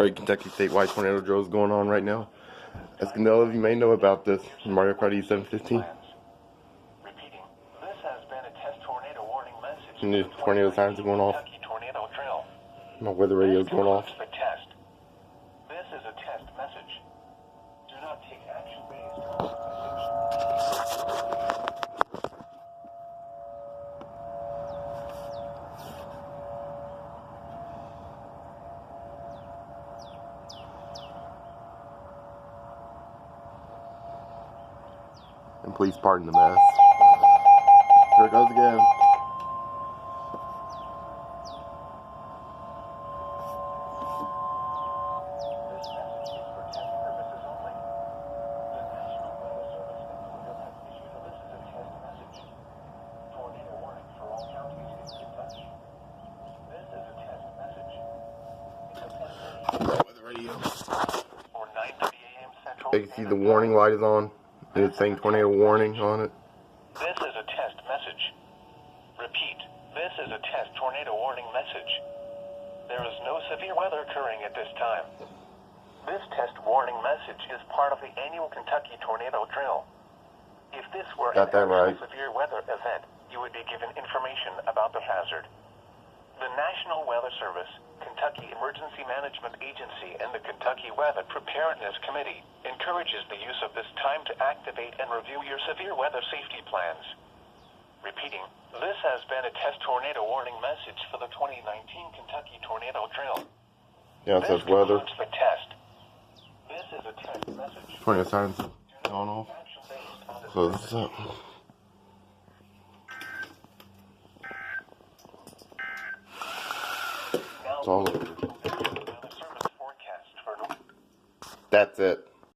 Great Kentucky statewide tornado drills going on right now. Escandelev, you may know about this in Mario Kart 715. Repeating, this has been a test tornado warning message. And the tornado sirens are going off. Tornado drill. My weather radio is going off. The test. This is a test message. Do not take action based on this message. And please pardon the mess. Here it goes again. This message is for test purposes only. The National Weather Service has issued a this is a test message. Tornado warning for all counties in Kentucky. This is a test message. It's a test Weather radio. or 9:30 a.m. Central. You can see the warning light is on. And it's saying tornado warning on it. This is a test message. Repeat, this is a test tornado warning message. There is no severe weather occurring at this time. This test warning message is part of the annual Kentucky tornado drill. If this were Got that right. severe weather event, you would be given information about the hazard. The National Weather Service, Kentucky Emergency Management Agency, and the Kentucky Weather Preparedness Committee encourages the use of this time to activate and review your severe weather safety plans. Repeating, this has been a test tornado warning message for the 2019 Kentucky tornado drill. Yeah, it says This weather. concludes the test. This is a test message. Tornado sirens going off. Action-based on this Close this up. It's all over. Weather Service forecast for That's it.